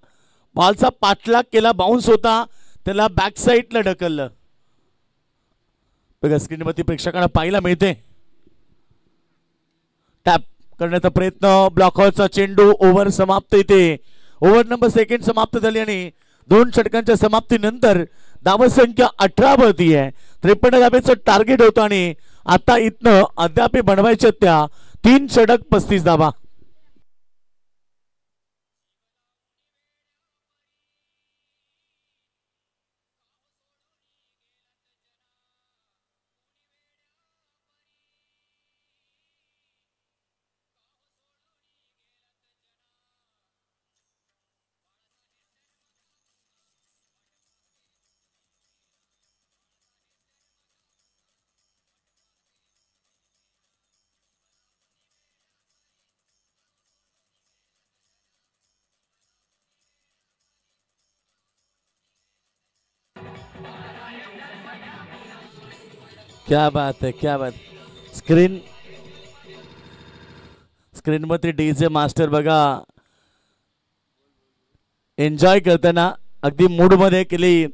बॉलचा पाठलाग केला, बाउन्स होता, त्याला बॅक साईडला ढकललं. बघा स्क्रीनवरती प्रेक्षकांना पाहायला मिळते. टॅप करण्याचा प्रयत्न. ब्लॉकवरचा चेंडू. ओव्हर समाप्त. इथे ओव्हर नंबर सेकंड समाप्त झाली आणि 2 षटकांच्या समाप्तीनंतर धावसंख्या 18 वरती आहे. 53 धाब्याचं टार्गेट होतं आणि आता इथनं अद्याप बनवायच्या त्या 3 षटक 35 धाबा. क्या बात है, क्या बात. स्क्रीन मध्ये डीजे मास्टर बघा एन्जॉय करताना अगदी मूड मध्ये केली.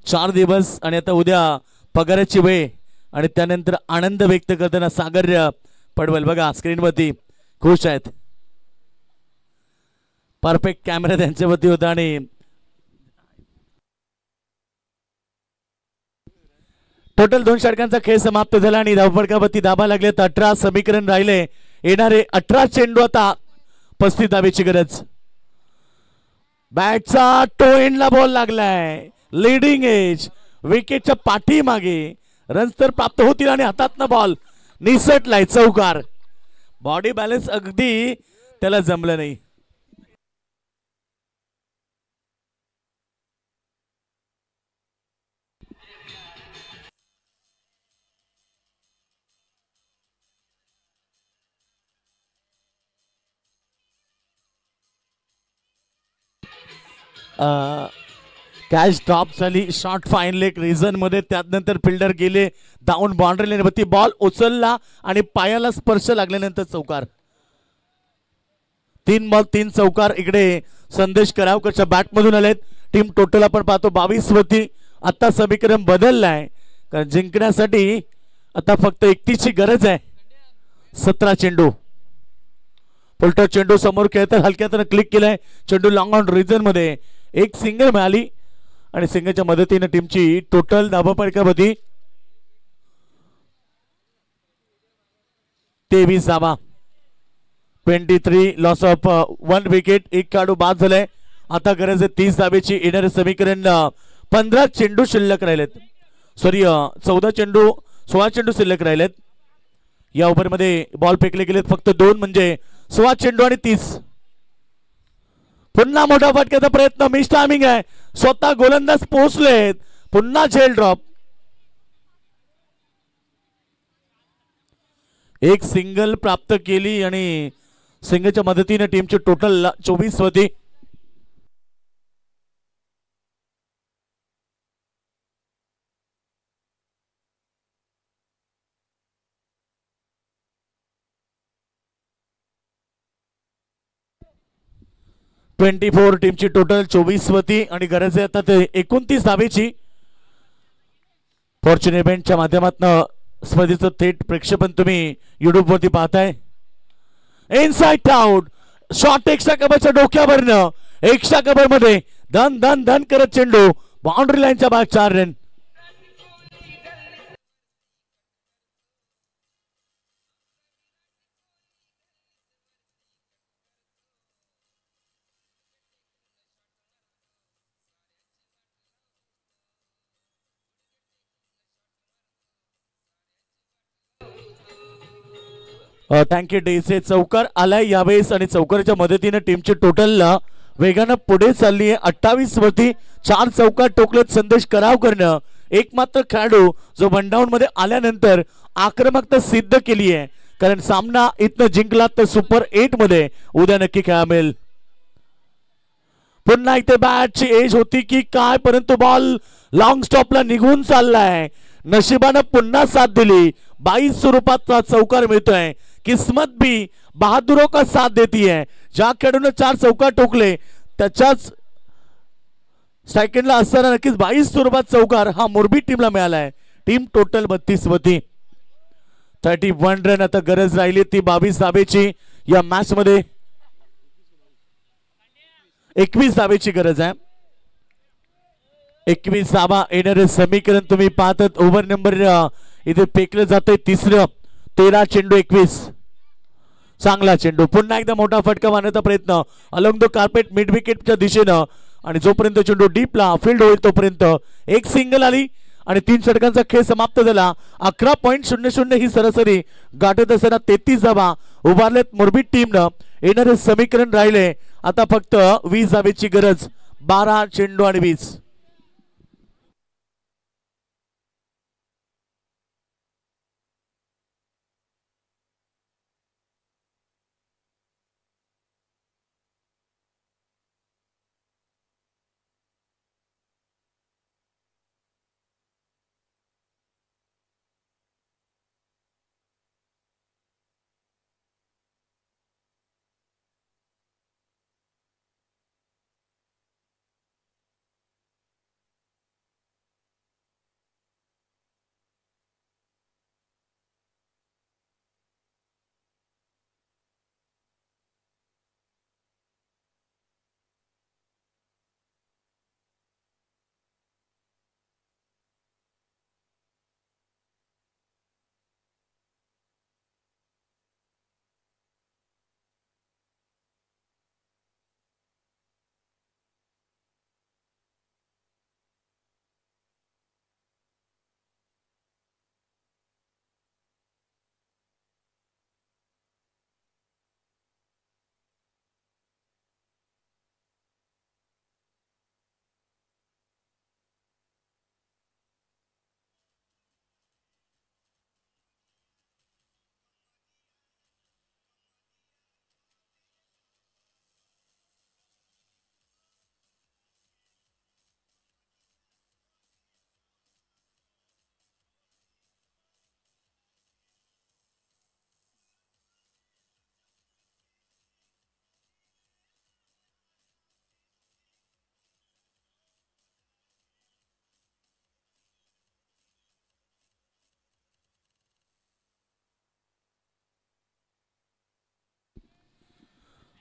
4 दिवस आणि आता उद्या पगाराची वेळ आणि त्यानंतर आनंद व्यक्त करताना सागर पडवल बघा स्क्रीन वरती खुश आहेत. परफेक्ट कॅमेरा त्यांच्यावरती होता आणि टोटल 2 षटकांचा खेळ समाप्त झाला आणि धावफलकावरती धाबा लागले. 18 समीकरण राहिले. येणारे 18 चेंडू आता 35 धावेची गरज. बॅटचा टो एंडला बॉल लागलाय. लीडिंग एज विकेटच्या पाठीमागे. रन्स तर प्राप्त होतील आणि हातातनं बॉल निसटलाय. चौकार. बॉडी बॅलन्स अगदी त्याला जमलं नाही. कॅच ड्रॉप झाली. शॉट फाईन लेग रिझन मध्ये, त्यानंतर फिल्डर गेले डाऊन बाउंड्री लाईनवरती. बॉल उचलला आणि पायाला स्पर्श लागल्यानंतर चौकार. 3 बॉल 3 चौकार इकडे संदेश करावकरच्या बॅटमधून आलेत. टीम टोटल आपण पाहतो 22 वरती. आता समीकरण बदललाय, कारण जिंकण्यासाठी आता फक्त 31ची गरज आहे. 17 चेंडू. पुलटा चेंडू समोर खेळतात, हलक्यात क्लिक केलाय. चेंडू लॉंग ऑन रिझन मध्ये. एक सिंगल मिळाली आणि सिंगलच्या मदतीने टीमची टोटल धावफलकावरती 23 धावा. 23 लॉस ऑफ 1 विकेट. एक खेळाडू बाद झालाय. आता गरज आहे 30 धावेची. येणारे समीकरण 15 चेंडू शिल्लक राहिलेत. सॉरी 14 चेंडू 16 चेंडू शिल्लक राहिलेत. या ओव्हरमध्ये बॉल फेकले गेलेत फक्त 2, म्हणजे 16 चेंडू आणि 30. पुन्हा मोठा फटक्याचा प्रयत्न. मिस टायमिंग आहे. स्वतः गोलंदाज पोहोचलेत. पुन्हा झेल ड्रॉप. एक सिंगल प्राप्त केली आणि सिंगलच्या मदतीने टीमची टोटल 24 होती. फोर टीमची टोटल 24 वती आणि गरज आहे आता 29 धावेची. फॉर्च्युन इव्हेंटच्या माध्यमातून स्पर्धेचं थेट प्रेक्षेपण तुम्ही युट्यूब वरती पाहताय. Inside out. शॉट एक्स्ट्रा कव्हरच्या डोक्यावरनं. एक्स्ट्रा कव्हर मध्ये धन धन धन करत चेंडू बाउंड्री लाईनच्या बाहेर. 4 रन. थँक्यू डेसे. चौकार आलाय यावेळेस आणि चौकाराच्या मदतीने टीमची टोटल वेगानं पुढे चालली आहे. 28 वरती 4 चौकार टोकलेत संदेश करावकरनं. एक मात्र खेळाडू जो वनडाऊन मध्ये आल्यानंतर आक्रमकता सिद्ध केली आहे, कारण सामना इथनं जिंकला तर सुपर 8 मध्ये उद्या नक्की खेळा मिळेल. पुन्हा इथे बॅटची एज होती की काय, परंतु बॉल लॉंग स्टॉपला निघून चाललाय. नशिबानं पुन्हा साथ दिली. 22 स्वरूपाचा चौकार मिळतोय. किस्मत भी बहादुरों का साथ देती है. ज्या खेळाडूने 4 चौकार ठोकले त्याच्याच सेकंडला असताना नक्कीच 22 स्वरूपात चौकार हा मोरबी टीमला मिळालाय. टीम टोटल 32 वती. 31 रन आता गरज राहिली ती 22 धावेची. या मॅच मध्ये 21 धावेची गरज आहे. 21 धावा येणारे समीकरण तुम्ही पाहतात. ओव्हर नंबर इथे फेकलं जातंय 3रं. 13 चेंडू 21. चांगला चेंडू. पुन्हा एकदा मोठा फटका मारण्याचा प्रयत्न अलोंग द कार्पेट मिड विकेटच्या दिशेनं आणि जोपर्यंत चेंडू डीपला फील्ड होईल तोपर्यंत एक सिंगल आली आणि 3 षटकांचा खेळ समाप्त झाला. 11.00 ही सरासरी गाठत असताना 33 धावा उभारलेत मोरबी टीमनं. येणारे समीकरण राहिले आता फक्त 20 धावेची गरज. 12 चेंडू आणि 20.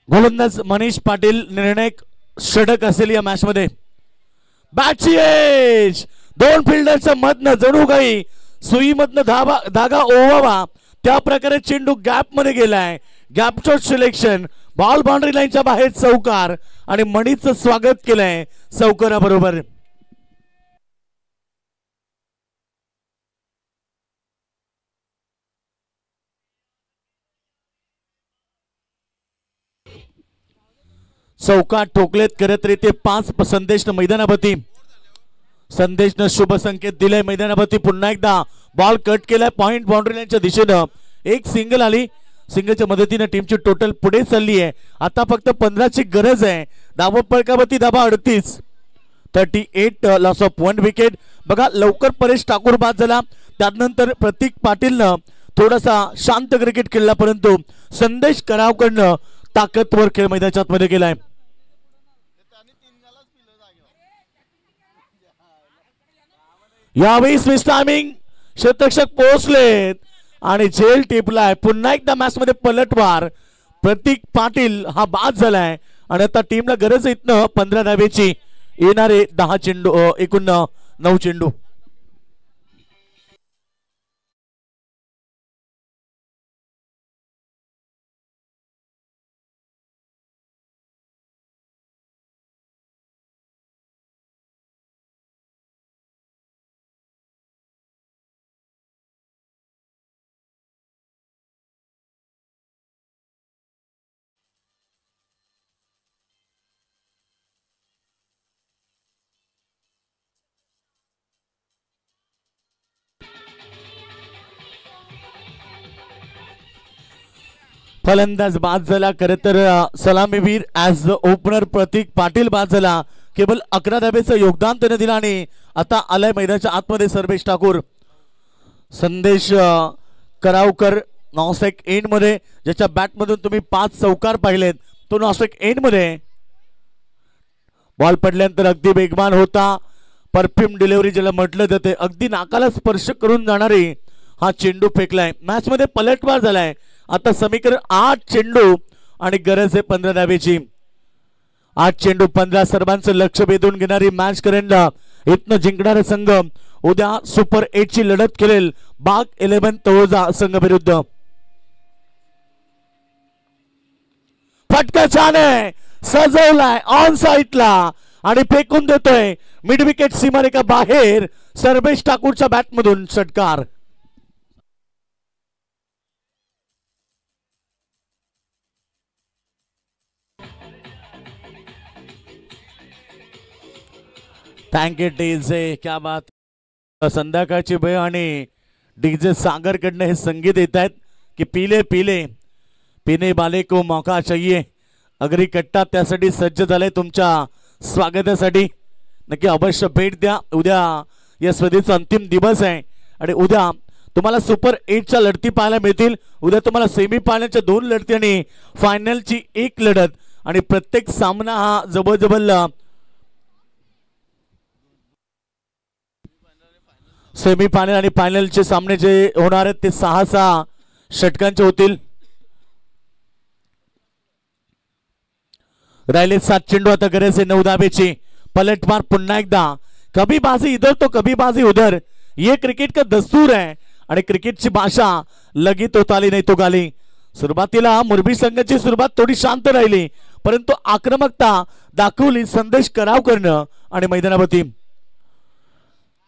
गोलंदाज मनीष पाटील निर्णायक षटक असेल या मॅच मध्ये. बॅटची एज दोन फिल्डरच्या मधनं जणू काही सुईमधनं धागा ओवावा त्या प्रकारे चेंडू गॅप मध्ये गेलाय. Gap shot selection, ball boundary लाईनच्या बाहेर चौकार आणि मणीचं स्वागत केलंय चौकाराबरोबर. चौकार ठोकलेत करत तरी ते 5 संदेशनं मैदानावरती. संदेशनं शुभ संकेत दिलाय मैदानावरती. पुन्हा एकदा बॉल कट केलाय पॉइंट बाउंड्री लाईनच्या दिशेनं. एक सिंगल आली. सिंगलच्या मदतीने टीमची टोटल पुढे चालली आहे. आता फक्त 15ची गरज आहे. धावा फलकावरती धावा 38. 38 लॉस ऑफ 1 विकेट. बघा लवकर परेश ठाकूर बाद झाला. त्यानंतर प्रतीक पाटीलनं थोडासा शांत क्रिकेट खेळला परंतु संदेश करावकडनं ताकदवर खेळ मैदानाच्या आतमध्ये गेलाय. यावेळी स्विच टायमिंग शतक्षक पोहोचलेत आणि झेल टिपलाय. पुन्हा एकदा मॅच मध्ये पलटवार. प्रतीक पाटील हा बाद झालाय आणि आता टीमला गरज आहे इथनं 15 धावेची. येणारे 10 चेंडू एकूण 9 चेंडू. फलंदाज बाद झाला. खरं तर सलामीवीर ॲज द ओपनर प्रतीक पाटील बाद झाला. केवळ 11 धावेचं योगदान त्याने दिलं आणि आता आलाय मैदानाच्या आतमध्ये सर्वेश ठाकूर. संदेश करावकर नॉस्ट्राइक एंड मध्ये ज्याच्या बॅट मधून तुम्ही 5 चौकार पाहिलेत तो नॉस्ट्राइक एंड मध्ये. बॉल पडल्यानंतर अगदी वेगवान होता. परफ्यूम डिलिव्हरी ज्याला म्हटलं जाते अगदी नाकाला स्पर्श करून जाणारी हा चेंडू फेकलाय. मॅच मध्ये पलटवार झालाय. आता समीकरण 8 चेंडू आणि गरज आहे 15 धावेची. 8 चेंडू 15. सर्वांचं लक्ष वेधून घेणारी मॅच करंडा. इथनं जिंकणारा संघ उद्या सुपर 8 ची लढत खेळेल बाग 11 तळोजा संघ विरुद्ध. फटका छान आहे. सजवलाय ऑन साईडला आणि फेकून देतोय मिड विकेट सीमारेखा बाहेर. सर्वेश ठाकूरच्या बॅट मधून षटकार. Thank you DJ. क्या बात. संध्याकाळची वेळ आणि डीजे सागर कडनं हे संगीत येत आहेत की पीले पीले पीने वाले को मौका चाहिए. अगरी कट्टा त्यासाठी सज्ज झालाय तुमच्या स्वागतासाठी. नक्की अवश्य भेट द्या. उद्या या स्पर्धेचा अंतिम दिवस आहे आणि उद्या तुम्हाला सुपर 8च्या लढती पाहायला मिळतील. उद्या तुम्हाला सेमी फायनलच्या 2 लढती आणि फायनलची 1 लढत आणि प्रत्येक सामना हा जवळजवळ सेमी फायनल आणि फायनलचे सामने जे होणार आहेत ते 6-6 षटकांचे होतील. राहिले 7 चेंडू. आता गरज आहे 9 धावेची. पलटवार पुन्हा एकदा. कभी बाजी इधर तो कभी बाजी उधर. ये क्रिकेट का दस्तूर है आणि क्रिकेटची भाषा लगीत होत आली नाही तो गाली. सुरुवातीला मुरबी संघाची सुरुवात थोडी शांत राहिली परंतु आक्रमकता दाखवली संदेश करावकरनं आणि मैदानावरती.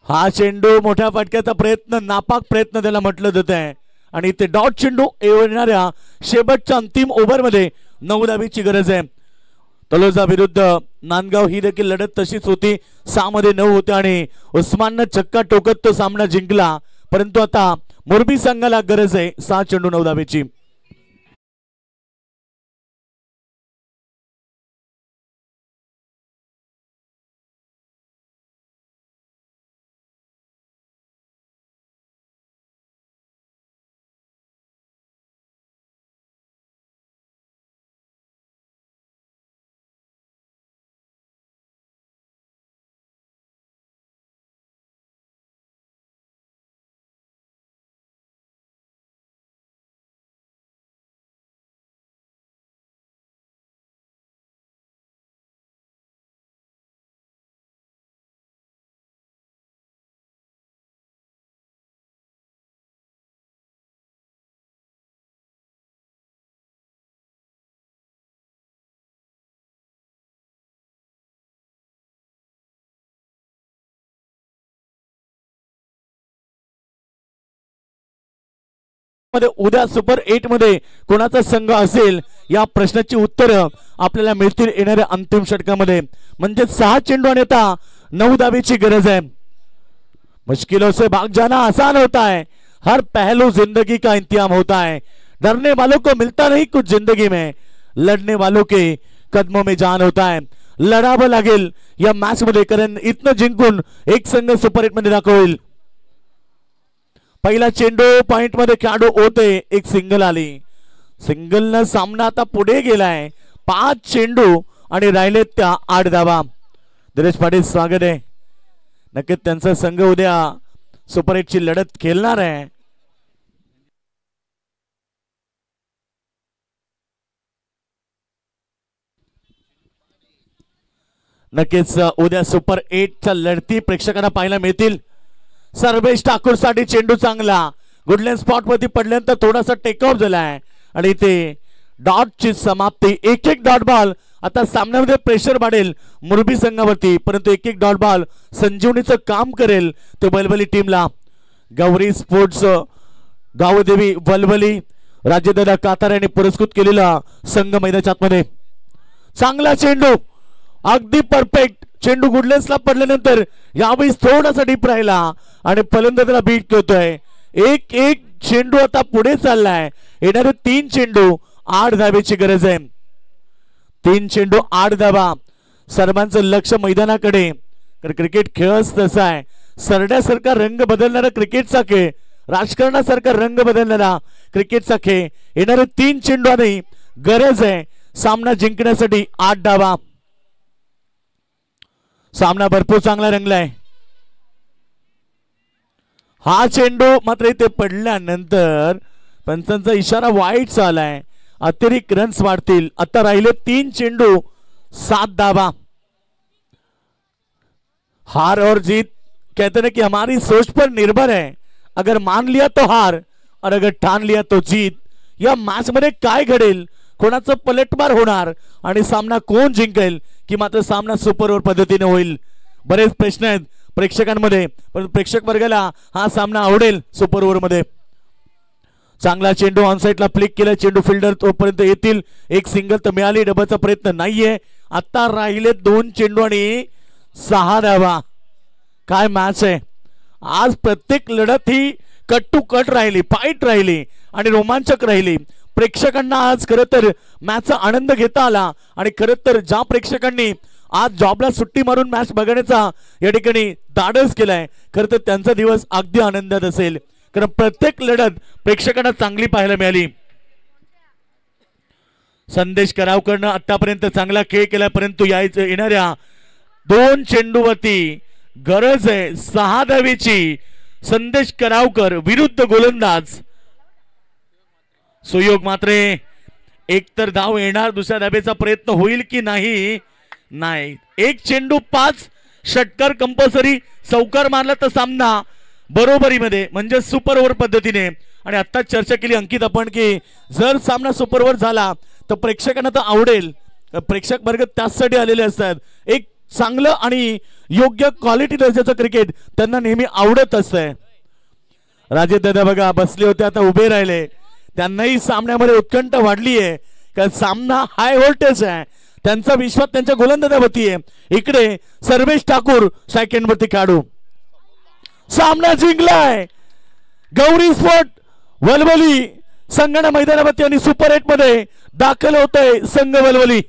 हा चेंडू मोठ्या फटक्याचा प्रयत्न नापाक प्रयत्न त्याला म्हटलं जात आहे आणि ते डॉट चेंडू येणाऱ्या शेवटच्या अंतिम ओव्हर मध्ये 9 धावेची गरज आहे. तलोजा विरुद्ध नांदगाव ही देखील लढत तशीच होती. 6 मध्ये 9 होते आणि उस्माननं चक्का टोकत तो सामना जिंकला परंतु आता मोरबी संघाला गरज आहे 6 चेंडू 9 धावेची. मध्ये उद्या सुपर 8 मध्ये कोणाचा संघ असेल या प्रश्नाची उत्तरं आपल्याला मिळतील येणाऱ्या अंतिम षटकामध्ये. म्हणजे 6 चेंडू आणि आता 9 धावेची गरज है. मुश्किलों से भाग जाना आसान होता है, हर पहलू जिंदगी का इंतजाम होता है. डरने वालों को मिलता नहीं कुछ जिंदगी में, लड़ने वालों के कदमों में जान होता है. लढावं लागेल या मॅच मध्ये, कारण इथनं जिंकून एक संघ सुपर 8 मध्ये दाखवेल. पहिला चेंडू पॉइंट मध्ये खेळाडू होते, एक सिंगल आली. सिंगल न सामना आता पुढे गेलाय. 5 चेंडू आणि राहिले त्या 8 धावा. दिनेश पाटील स्वागत आहे. नक्कीच त्यांचा संघ उद्या सुपर 8 ची लढत खेळणार आहे. नक्कीच उद्या सुपर 8 च्या लढती प्रेक्षकांना पाहायला मिळतील. सर्वेश ठाकूर साठी चेंडू चांगला, गुडलँड स्पॉट वरती पडल्यानंतर थोडासा टेक ऑफ झालाय आणि ते डॉट ची समाप्ती. एक डॉट बॉल. आता सामन्यामध्ये प्रेशर वाढेल मुरबी संघावरती, परंतु एक डॉट बॉल संजीवनीचं काम करेल ते वलवली टीमला. गौरी स्पोर्ट्स गावदेवी वलवली राजेदादा कातार यांनी पुरस्कृत केलेला संघ मैदानाच्या आतमध्ये. चांगला चेंडू, अगदी परफेक्ट चेंडू. गुडलँड्सला पडल्यानंतर यावेळी थोडासा डीप राहिला आणि फलंदाजाला बीट करतोय. एक चेंडू आता पुढे चाललाय. येणारे 3 चेंडू 8 धावेची गरज आहे. 3 चेंडू 8 धावा. सर्वांचं लक्ष मैदानाकडे. क्रिकेट खेळच तसा आहे. सरड्यासारखा रंग बदलणारा क्रिकेटचा खेळ, राजकारणासारखा रंग बदलणारा क्रिकेटचा खेळ. येणारे 3 चेंडू आणि गरज आहे सामना जिंकण्यासाठी 8 धावा. सामना भरपूर चांगला रंगलाय. हा चेंडू मात्र इथे पडल्यानंतर पंचांचा इशारा वाईट आलाय. अतिरिक्त रन्स वाढतील. आता राहिले 3 चेंडू 7 धावा. हार और जीत कहते हैं कि हमारी सोच पर निर्भर है. अगर मान लिया तो हार और अगर ठान लिया तो जीत. या मॅच मध्ये काय घडेल, कोणाचं पलटवार होणार आणि सामना कोण जिंकेल की मात्र सामना सुपर ओव्हर पद्धतीने होईल. बरेच प्रश्न आहेत प्रेक्षकांमध्ये, पण प्रेक्षक वर्गाला हा सामना आवडेल सुपर ओव्हर मध्ये. चांगला चेंडू ऑनसाइडला फ्लिक केला. चेंडू फिल्डर तोपर्यंत येतील. एक सिंगल तर मिळाली, डबलचा प्रयत्न नाहीये. आता राहिले 2 चेंडू आणि 6 धावा. काय मॅच आहे आज. प्रत्येक लढत ही कट टू कट राहिली, फाईट राहिली आणि रोमांचक राहिली. प्रेक्षकांना आज खरं तर मॅचचा आनंद घेता आला आणि खरं तर ज्या प्रेक्षकांनी आज जॉबला सुट्टी मारून मॅच बघण्याचा या ठिकाणी धाडस केलाय, खरं तर त्यांचा दिवस अगदी आनंदात असेल. कारण प्रत्येक लढत प्रेक्षकांना चांगली पाहायला मिळाली. संदेश करावकरनं आतापर्यंत चांगला खेळ केला, परंतु येणाऱ्या 2 चेंडूवरती गरज आहे 6 धावेची. संदेश करावकर विरुद्ध गोलंदाज. सुयोग मात्र एक तर धाव येणार, दुसऱ्या धावेचा प्रयत्न होईल की नाही. नाही, 1 चेंडू 5 षटकार कंपल्सरी. चौकार मारला तर सामना बरोबरीमध्ये, म्हणजे सुपर ओव्हर पद्धतीने. आणि आता चर्चा केली अंकित आपण की जर सामना सुपर ओव्हर झाला तर प्रेक्षकांना तर आवडेल. प्रेक्षक वर्ग त्यासाठी आलेले असतात. एक चांगलं आणि योग्य क्वालिटी दर्जाचं क्रिकेट त्यांना नेहमी आवडत असतंय. राजेदादा बघा बसले होते, आता उभे राहिले. त्यांनाही सामन्यामध्ये उत्कंठ वाढली आहे, कारण सामना हाय व्होल्टेज आहे. त्यांचा विश्वास त्यांच्या गोलंदाजावरती आहे. इकडे सर्वेश ठाकूर सेकंड वरती खेळाडू. सामना जिंकलाय. गौरी स्पोर्ट वलवली संघाने मैदानावरती आणि सुपर 8 मध्ये दाखल होतोय संघ वलवली.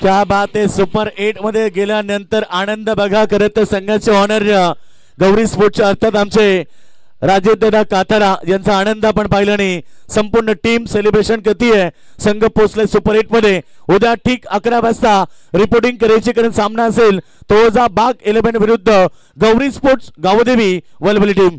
क्या बात आहे. सुपर 8 मध्ये गेल्यानंतर आनंद बघा. खरं तर संघाचे ऑनर गौरी स्पोर्टच्या अर्थात आमचे राजेदादा कातारा यांचा आनंद आपण पाहिला नाही. संपूर्ण टीम सेलिब्रेशन करतीये. संघ पोहोचले सुपर 8 मध्ये. उद्या ठीक 11 वाजता रिपोर्टिंग करायची, कारण सामना असेल तोजा बाग 11 विरुद्ध गौरी स्पोर्ट्स गावदेवी वलवली टीम.